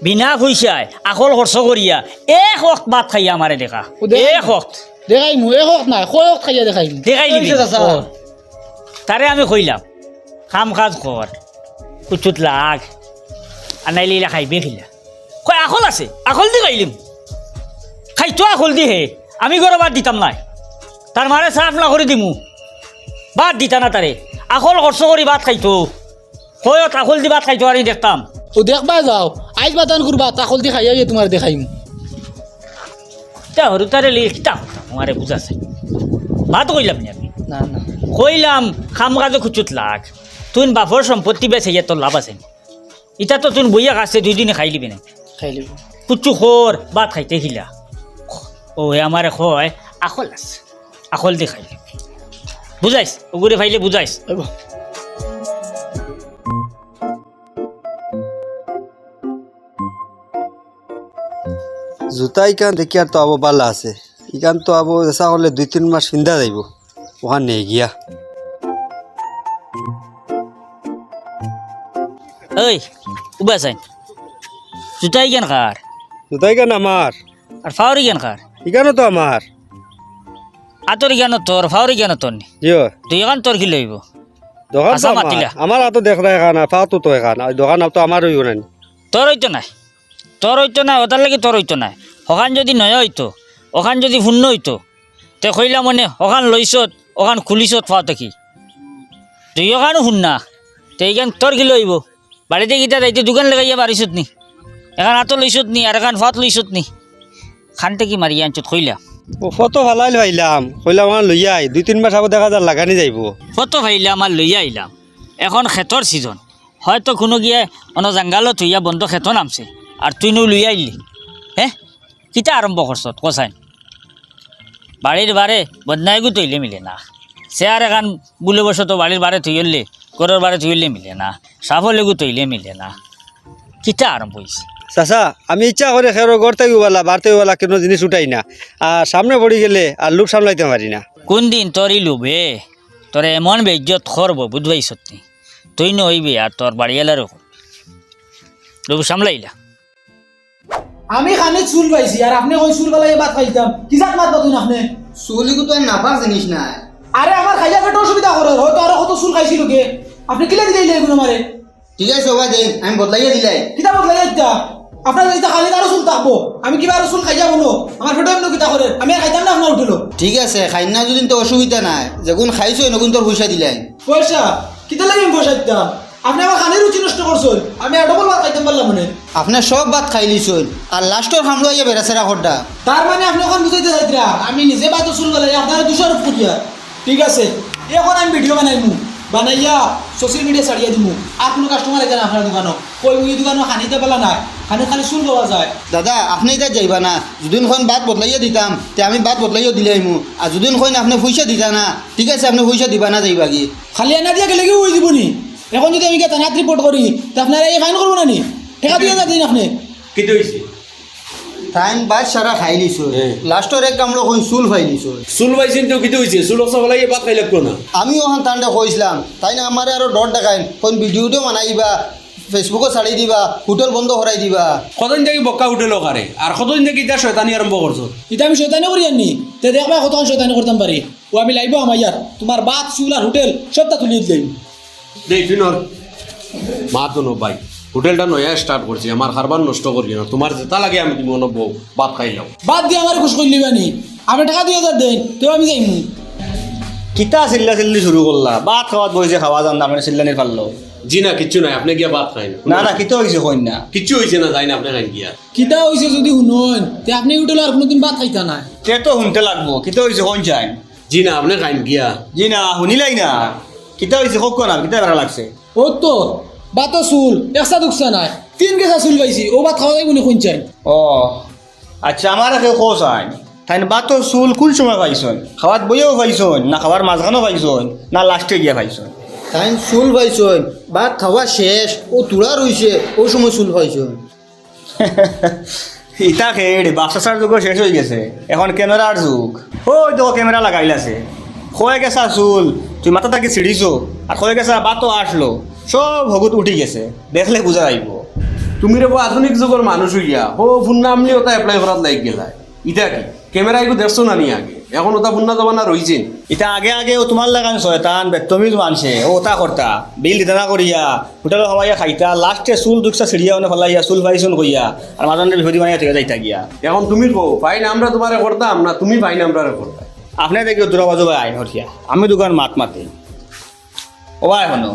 বিনা পয়সায় আকল খরচ করিয়া এক ওয়াক্ত ভাত খাইয়া আমারে দেখা এক ওয়াক্ত দেখাই মু এক হক নাই কয় হক খাইয়া দেখাই দেখাই দিবি তারে আমি কইলাম কাম কাজ কর কুচুত লাগ আনাইলে খাইবে খিলা কয় আকল আছে আকল দি খাইলিম খাইতো আকল দি হে আমি ঘরে বাদ দিতাম নাই তার মারে সাফ না করে দিমু বাদ দিতা না তারে আকল খরচ করি ভাত খাইতো কয়ত আকল দি ভাত খাইতো আমি দেখতাম ও দেখবা যাও আইজ বাদান করবা তাকল দি খাইয়া গিয়ে তোমার দেখাইম তা হরু তারে লিয়ে কিতা আমারে বুঝাছে ভাত কইলাম নি আমি না না কইলাম খাম কাজে খুচুত লাগ তুই বাপর সম্পত্তি বেছে তোর লাভ আছে ইটা তো তুই বইয়া কাছে 2 দিনে খাই লিবি না খাই লিব কুচু খোর ভাত খাইতে খিলা ও আমারে কয় আকল আছে আকল দি খাইলি বুঝাইস ওগুরে ফাইলে বুঝাইস জুতা ইকান দেখি আর তো আবো বালা আছে ইকান তো আবো এসা হলে 2-3 মাস ফিন্দা যাইব ওখান নিয়ে গিয়া ওই উবাসাইন জুতাই কেন খার জুতা ইকান আমার আর ফাউরি কেন খার ইকানও তো আমার আতর কেন তোর ফাউরি কেন তোর নি জিও তুই এখন তোর কি লইব দোকান তো আচ্ছা, আমার মাতিলা। আমার তো দেখ না এখান আর ফাও তো এখান আর দোকান তো আমার হইব না তোর হইতো নাই ওটার লাগি তোর হইতো নাই ওখান যদি নয় হইতো ওখান যদি শূন্য হইতো তে কইলা মনে ওখান লইছত ওখান খুলিছত ফাওতে কি তুই ওখানো শুননা তো এইখান তোর কি লইব বাড়িতে গীতা যাইতে দোকান লাগাইয়া বাড়িছত নি এখান হাতও লইছত নি আর এখান ফাত লইছত নি খানতে কি মারি আনছত কইলা ও ফটো ভালাই ভাইলাম কইলাম আমার লইয়া আই 2-3 মাস আবো দেখা যার লাগানি যাইব কত ভাইলে আমার লইয়া আইলাম এখন খেতর সিজন হয়তো কোনো গিয়ে অন জাঙ্গালত হইয়া বন্ধ খেত নামছে আর তুই নো লইয়া আইলি হ্যাঁ কিতা আরম্ভ করছত কসাইন বাড়ির বারে বদনাইগু তৈলে মিলে না সে আর এখান বুলে বসত বাড়ির বারে থইলে ঘরের বারে থইলে মিলে না সাফলেগু তৈলে মিলে না কিতা আরম্ভ হয়েছে চাচা আমি ইচ্ছা করে খেরো ঘর থেকে বলা বাড়তে বলা কোনো জিনিস উঠাই না আর সামনে পড়ি গেলে আর লোক সামলাইতে পারি না কোন দিন তোর লুবে তোর এমন বেজ্জত করব বুঝবাই সত্যি তুই নইবি আর তোর বাড়িয়ালারও লোক সামলাইলা আমি খানে চুল পাইছি আর আপনি কই চুল বালাই ভাত খাইতাম কি জাত মাত বাতুন আপনি চুলিগু তো নাপাক জিনিস নাই আরে আমার খাইয়া পেট অসুবিধা করে হয়তো আরো কত চুল খাইছিল কে আপনি কিলা দিলে এগুলো মারে ঠিক আছে সবাই দেন আমি বদলাইয়া দিলাই কিতা বদলাই যাইতা আপনার যদি খালি আরো চুল থাকবো আমি কিবা আরো চুল খাইয়া বলো আমার পেট এমন কিতা করে আমি আর খাইতাম না আপনার উঠিল ঠিক আছে খাইনা যদি তো অসুবিধা নাই যেগুন খাইছো নগুন তোর পয়সা দিলাই পয়সা কিতা লাগে আমি পয়সা দিতাম আপনি আমার খানের রুচি নষ্ট করছেন আমি আর ডবল ভাত খাইতাম পারলাম মানে আপনার সব ভাত খাই লিছুন আর লাস্টর হামলো আইয়া বেড়াছেরা খড্ডা তার মানে আপনি এখন বুঝাইতে চাইতরা আমি নিজে বাত চুল বালাই আপনার দুশোর ফুটিয়া ঠিক আছে এখন আমি ভিডিও বানাইমু বানাইয়া সোশ্যাল মিডিয়া ছাড়িয়ে দিমু আর কোনো কাস্টমার এখানে আপনার দোকানও কই ওই দোকানও খানিতে পেলা না খানি খালি চুল পাওয়া যায় দাদা আপনি এটা যাইবা না যদিন খন ভাত বদলাইয়া দিতাম তে আমি ভাত বদলাইয়া দিলাইমু আর যদিন খন আপনি পয়সা দিতা না ঠিক আছে আপনি পয়সা দিবা না যাইবা কি খালি এনা দিয়া গেলে কি হয়ে যাব নি এখন যদি আমি থানাত রিপোর্ট করি তা আপনারা এই ফাইন করবো না নি টাকা দিয়ে দিন আপনি কেটে হয়েছে টাইম বাদ সারা খাই লিছুন লাস্টর এক কামড় কই চুল খাই লিছুন চুল পাইছেন তো কেটে হয়েছে চুল সবাই ভাত খাই লাগতো না আমি ওখান টানটা কইছিলাম তাই না আমার আরো ডর দেখাইন কোন ভিডিওটাও বানাইবা ফেসবুকও ছাড়ি দিবা হোটেল বন্ধ করাই দিবা কতদিন থেকে বক্কা হোটেল কারে আর কতদিন থেকে এটা শয়তানি আরম্ভ করছো এটা আমি শয়তানি করি আননি তে দেখবা কতক্ষণ শয়তানি করতাম পারি ও আমি লাইব আমার ইয়ার তোমার বাত চুল আর হোটেল সবটা তুলিয়ে দিলাম দেখ ফিনর মা তো নো ভাই হোটেলটা নয়া স্টার্ট করছি আমার খারবার নষ্ট করি না তোমার যেটা লাগে আমি তুমি অনব ভাত খাই লাও বাদ দিয়ে আমার খুশ করলি বানি আপনি টাকা 2000 দেন তো আমি যাইমু কিতা চিল্লা চিল্লি শুরু করলা ভাত খাওয়াত বইছে খাওয়া যান না মানে চিল্লানির পারলো জি না কিচ্ছু নাই আপনি গিয়া ভাত খাই না না কিতা হয়েছে কইন না কিচ্ছু হয়েছে না যাই না আপনি খাই গিয়া কিতা হইছে যদি শুনুন তে আপনি হোটেল আর কোনোদিন বাদ খাইতা না তে তো শুনতে লাগবো কিতা হয়েছে কোন চাই জি না আপনি খাই গিয়া জি না শুনিলাই না কিতা হয়েছে হোক না কিতা বেড়া লাগছে ও তো বাতো চুল একসা দুকসা নাই 3 গেছা চুল পাইছি ও বাদ খাওয়া যাইব নি কোন চাই ও আচ্ছা আমার কেউ কোচ আইন তাই বাতো চুল কোন সময় পাইছন খাওয়াত বইও পাইছন না খাওয়ার মাঝখানেও পাইছন না লাস্টে গিয়া পাইছন তাই চুল পাইছন ভাত খাওয়া শেষ ও তুলা রইছে ও সময় চুল পাইছন ইটা খেয়ে বাক্সার যুগ শেষ হয়ে গেছে এখন ক্যামেরার যুগ ওই দেখো ক্যামেরা লাগাইলাছে হয়ে গেছা চুল তুই মাথা থাকি ছিড়িছো আর হয়ে গেছা বাতো আসলো সব হগুত উঠি গেছে দেখলে বোঝা যাইব তুমি রে আধুনিক যুগের মানুষ হইয়া ও ফুন্না আমনি ওটা এপ্লাই করার লাইক গেলায় ইটা কি ক্যামেরা এগু দেখছো না নি আগে এখন ওটা ফুন্না জমানা রইছে এটা আগে আগে ও তোমার লাগান শয়তান বেতমিজ মানছে ও ওটা করতা বিল দিতা না করিয়া হোটেল হওয়াইয়া খাইতা লাস্টে চুল দুকসা ছিড়িয়া ওনে ফলাইয়া চুল ফাইছুন কইয়া আর মাঝানে বিভূতি বানিয়া থেকে যাইতা গিয়া এখন তুমি কো ফাইন আমরা তোমারে করতাম না তুমি ফাইন আমরা করতাম আপনি দেখি দুরাবাজু ভাই আইন হরিয়া আমি দোকান মাত মাতি ও ভাই হনো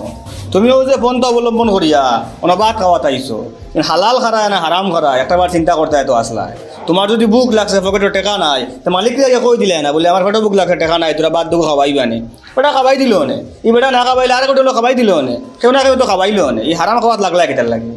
তুমিও যে পন্থা অবলম্বন করিয়া ওনা ভাত খাওয়া তাইছো হালাল খারায় না হারাম খারায় একটা বার চিন্তা করতে হয় তো আসলায় তোমার যদি বুক লাগছে পকেটে টাকা নাই তো মালিক কই দিলে না বলে আমার পেটে বুক লাগছে টাকা নাই তোরা বাদ দুঃখ খাওয়াইবা নে বেটা খাবাই দিল নে ই বেটা না খাবাইলে আর গোটে খাবাই দিল নে কেউ না কেউ তো খাবাইল নে এই হারাম খাওয়াত লাগলা কেটার লাগে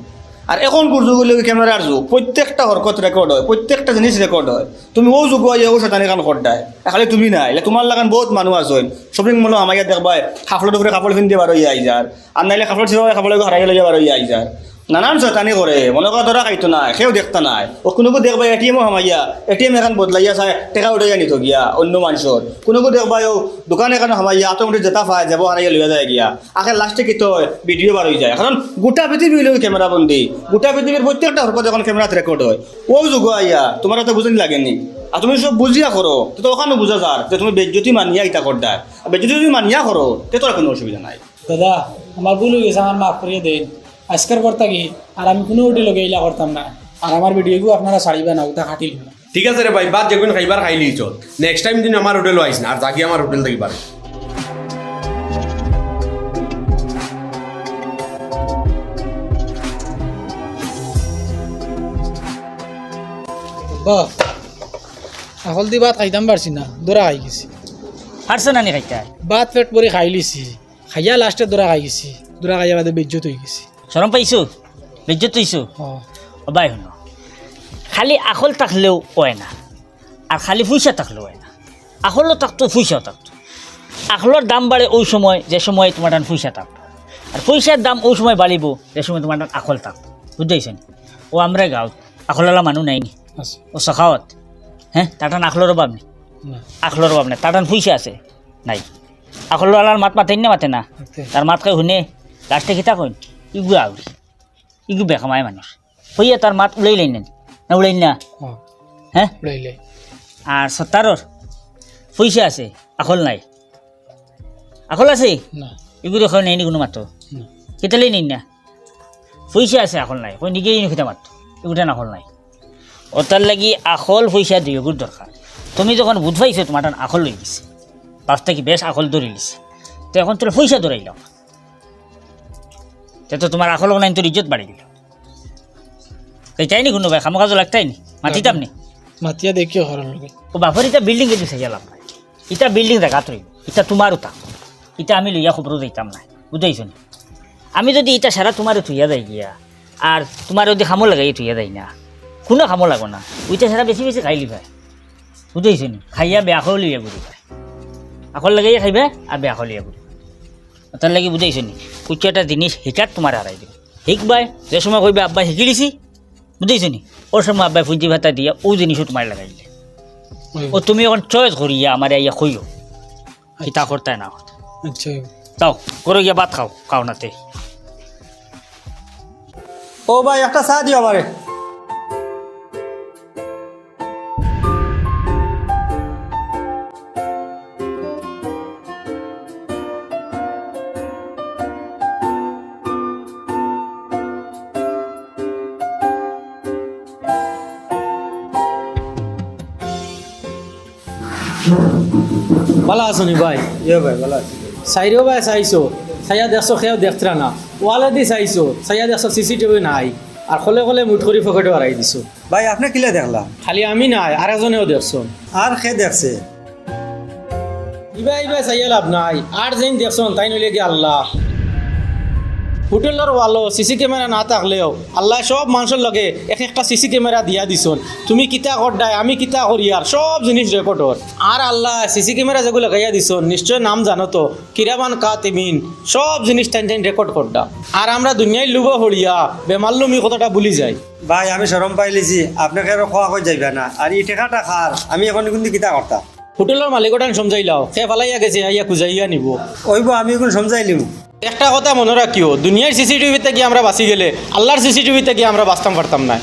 আর এখন যুগগুলো ক্যামেরার যুগ প্রত্যেকটা হরকত রেকর্ড হয় প্রত্যেকটা জিনিস রেকর্ড হয় তুমি ও যুগ ও শতানি কান করতায় খালি তুমি নাই তোমার লাগান বহুত মানুষ আছে শপিং মল আমার ইয়াত দেখবাই কাপড়ের উপরে কাপড় পিন্ধে বার হয়ে আই যার আর নাইলে কাপড় ছিল কাপড় হারাই লইয়া বার হয়ে আই যার নানান শতানি করে মনে করা ধরা খাইতো না কেউ দেখতা নাই ও কোনো দেখবা এটিএমও হামাইয়া এটিএম এখন বদলাইয়া চাই টেকা উঠাইয়া নিত গিয়া অন্য মানুষের কোনো দেখবা ও দোকান এখন হামাইয়া অটোমেটিক যেটা পায় যাব হারাইয়া লইয়া যায় গিয়া আখের লাস্টে কি তো ভিডিও বার হয়ে যায় কারণ গোটা পৃথিবী হইলেও ক্যামেরা বন্দি গোটা পৃথিবীর প্রত্যেকটা হরকত যখন ক্যামেরাতে রেকর্ড হয় ও যুগ আইয়া তোমার তো বুঝনি লাগেনি আর তুমি সব বুঝিয়া করো তো ওখানে বুঝা যার যে তুমি বেজ্জতি মানিয়া ইটা করতা বেজ্জতি যদি মানিয়া করো তে তোর কোনো অসুবিধা নাই দাদা আমার ভুল হয়ে গেছে আমার মাফ করিয়ে দেন আজকের করতা কি আর আমি কোনো হোটেল লগে ইলা করতাম না আর আমার ভিডিওগুলো আপনারা ছাড়িবা না ওটা কাটিল না ঠিক আছে রে ভাই বাদ যেগুন খাইবার খাইলি চল নেক্সট টাইম দিন আমার হোটেলও আইস না আর যাকি আমার হোটেল থেকে পারে বাহ এখন দি ভাত খাইতাম পারছি না দৌড়া খাই গেছি হারছে না নি খাইতে ভাত পেট পরে খাই লিছি খাইয়া লাস্টে দৌড়া খাই গেছি দৌড়া খাইয়া বাদে বেজ্জত হয়ে গেছি শরম পাইছো বেজ্জত হইছো ও ভাই শুনো খালি আখল থাকলেও হয় না আর খালি পয়সা থাকলেও হয় না আখলও থাকতো পয়সাও থাকতো আখলোর দাম বাড়ে ওই সময় যে সময় তোমার টান পয়সা থাকতো আর পয়সার দাম ওই সময় বাড়িব যে সময় তোমার টান আখল থাকতো বুঝতেছেন ও আমরা গাঁৱত আখলওয়ালা মানুষ নাইনি ও সখাওয়াত হ্যাঁ তার টান আখলোর অভাব নেই আখলোর অভাব নেই তার টান পয়সা আছে নাই আখলওয়ালার মাত মাতেন না মাতে না তার মাত খাই শুনে লাস্টে খিতা কইন ইগু আউরি ইগু বেকামায় মানুষ হইয়া তার মাত উড়াইলেন না উড়াইন না হ্যাঁ আর সত্তারর পয়সা আছে আখল নাই আখল আছে এগুলো দেখো নেই কোনো মাত্র কেতালেই নেই না পয়সা আছে আখল নাই কই নিজেই নিখিতা মাত্র এগুলো আখল নাই ওটার লাগি আখল পয়সা দুইগুর দরকার তুমি যখন বুধ পাইছো তোমার আখল লই গেছে বাপটা কি বেশ আখল ধরে লিছে তো এখন তোর পয়সা ধরাইলাম তো তোমার আখল নাই তোর ইজ্জত বাড়ি দিল তাই নি কোনো ভাই খামো কাজও লাগতাই নি মাতিতাম নি মাতিয়া দেখিও ঘরের লোকে ও বাপর ইটা বিল্ডিং কিন্তু সাজালাম না ইটা বিল্ডিং দেখাত রইব ইটা তোমারও থাক ইটা আমি লইয়া খবরও দিতাম না বুঝাইছো নি আমি যদি ইটা সারা তোমারও থুইয়া যাই গিয়া আর তোমার যদি খামো লাগাই থুইয়া যাই না কোনো খামো লাগো না ওইটা সারা বেশি বেশি খাইলি ভাই বুঝাইছো নি খাইয়া বেয়া খাও লইয়া ঘুরি ভাই আখল লাগাইয়া খাইবে আর বেয়া খাও লইয়া ঘুরি তার লাগি বুঝাইছো নি কিছু একটা জিনিস শিকার তোমার হারাই দিব শিখবাই যে সময় কইবে আব্বাই শিখি দিছি বুঝাইছো নি ওর সময় আব্বাই পুঁজি ভাতা দিয়া ও জিনিসও তোমার লাগাই দিলে ও তুমি এখন চয়েস করিয়া আমার ইয়া কইও হিতা করতে না আচ্ছা যাও করে গিয়া ভাত খাও খাও নাতে ও ভাই একটা চা দিও আমারে ভালো আছো নি ভাই ভাই ভালো আছে সাইরেও ভাই চাইছো চাইয়া দেখছো সেও দেখতরা না ওয়ালে দি চাইছো চাইয়া দেখছো সিসিটিভি নাই আর কলে কলে মুঠ করে পকেটে হারাই দিছো ভাই আপনি কিলে দেখলাম খালি আমি নাই আর একজনেও দেখছো আর খে দেখছে ইবা ইবা চাইয়া লাভ নাই আর যেন দেখছো তাই নইলে কি আল্লাহ হোটেলের ওয়ালো সিসি ক্যামেরা না থাকলেও আল্লাহ সব মানুষের লগে এক একটা সিসি ক্যামেরা দিয়া দিছন তুমি কিতা করডাই আমি কিতা করি আর সব জিনিস রেকর্ডর আর আল্লাহ সিসি ক্যামেরা যেগুলো গাইয়া দিছন নিশ্চয় নাম জানো তো কিরামান কাতিমিন সব জিনিস টাইন টাইন রেকর্ড করডা আর আমরা দুনিয়ায় লুবো হড়িয়া বেমাল্লুমি কথাটা ভুলি যাই ভাই আমি শরম পাইলিছি আপনাকে আর খোয়া কই যাইবা না আর এই টেকাটা খার আমি এখন কিন্তু কিতা করতাম হোটেলের মালিকটা সমঝাইলাও সে ফালাইয়া গেছে আইয়া খুঁজাইয়া নিব ওইব আমি এখন সমঝাইলিম একটা কথা মনে রাখিও, দুনিয়ার সিসিটিভিতে গিয়ে আমরা বাঁচি গেলে আল্লাহর সিসিটিভিতে গিয়ে আমরা বাঁচতাম পারতাম না।